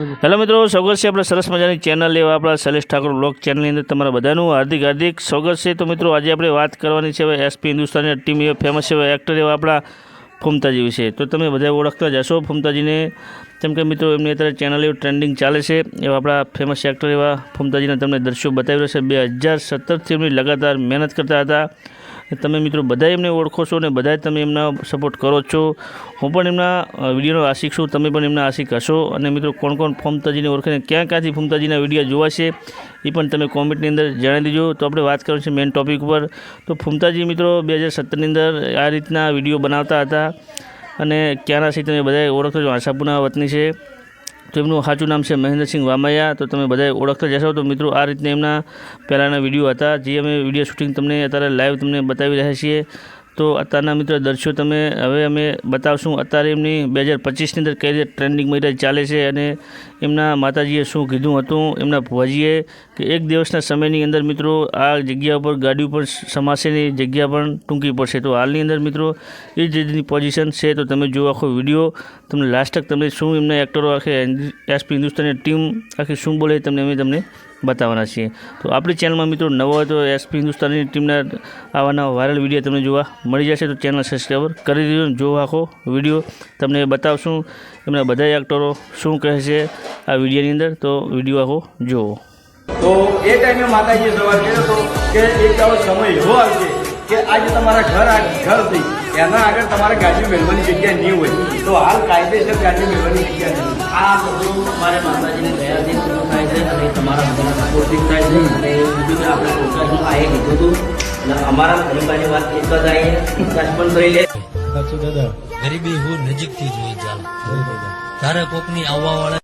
Hello મિત્રો, સ્વાગત છે આપણે સરસ મજાની ચેનલ એવા આપણા શૈલેષ ઠાકોર બ્લોગ ચેનલની અંદર તમારા બધાનું હાર્દિક સ્વાગત છે। તો મિત્રો આજે આપણે વાત કરવાની છે એસપી હિન્દુસ્તાની ટીમ એવા ફેમસ એવા એક્ટર એવા આપણા ફૂમતાજી વિશે। તો તમે બધા ઓળખતા જ હશો ફૂમતાજીને, કેમ કે મિત્રો એમની અત્યારે ચેનલ એવું ટ્રેન્ડિંગ ચાલે છે। એવા આપણા ફેમસ એક્ટર એવા ફૂમતાજીના તમને દ્રશ્યો બતાવી રહ્યો છે। 2017થી એમની લગાતાર મહેનત કરતા હતા। તમે મિત્રો બધા એમને ઓળખો છો ને બધા તમે એમના સપોર્ટ કરો છો। હું પણ એમના વિડીયોનો આશિક છું, તમે પણ એમના આશિક હશો। અને મિત્રો કોણ કોણ ફૂમતાજીને ઓળખે ને ક્યાંથી ફૂમતાજીના વિડીયો જોવા છે એ પણ તમે કોમેન્ટની અંદર જણાવી દેજો। તો આપણે વાત કરવાની છે મેઇન ટૉપિક ઉપર। તો ફૂમતાજી મિત્રો 2017ની અંદર આ રીતના વિડીયો બનાવતા હતા અને ક્યાંના છે તમે બધા ઓળખો છો, આશાપુરના વતની છે। તો એમનું સાચું નામ છે મહેન્દ્રસિંહ વામૈયા। તો તમે બધા ઓળખતા જશો। તો મિત્રો આ રીતના એમના પહેલાંના વિડીયો હતા, જે અમે વિડીયો શૂટિંગ તમને અત્યારે લાઈવ તમને બતાવી રહ્યા છીએ। તો અત્યારના મિત્રો દ્રશ્યો તમે હવે અમે બતાવશું અત્યારે એમની 2025ની અંદર કઈ રીતે ટ્રેન્ડિંગ મેરેજ ચાલે છે અને એમના માતાજીએ શું કીધું હતું એમના ભુવાજીએ કે એક દિવસના સમયની અંદર મિત્રો આ જગ્યા ઉપર ગાડી ઉપર સમાશે ને એ જગ્યા પણ ટૂંકી પડશે। તો હાલની અંદર મિત્રો એ જ રીતની પોઝિશન છે। તો તમે જો આખો વિડીયો તમને લાસ્ટ તક તમને શું એમના એક્ટરો આખે એસપી હિન્દુસ્તાની ટીમ આખી શું બોલે તમને બતાવવાના છીએ। તો આપણી ચેનલમાં મિત્રો નવો હોય તો એસપી હિન્દુસ્તાની ટીમના આવા નવા વાયરલ વિડીયો તમને જોવા મળી જશે। તો ચેનલ સબસ્ક્રાઈબર કરી દીધો, જો આખો વિડીયો તમને બતાવશું એમના બધા એક્ટરો શું કહે છે આ વિડીયોની અંદર। તો વિડીયો આખો જુઓ। તો એ ટાઈમે માતાજીએ સવાલ કર્યો હતો કે એક આવો સમય એવો આવશે કે આજે તમારા ઘર થઈ એના આગળ તમારે ગાડી મેળવવાની જગ્યા નહીં હોય। તો હાલ કાયદેસર ગાડી મેળવવાની જગ્યા નહીં। આ બધું અમારે માતાજીને દયાથી પૂરું થાય છે અને તમારા બધાના સપોર્ટિંગ થાય છે। અને બીજું આપણે પ્રોત્સાહન આ લીધું હતું અને અમારા ગરીબાની વાત એક જ આવી વિકાસ પણ કરી લે। ગરીબી હું નજીકથી જોઈ ચાલ તારે કોકની આવવા વાળા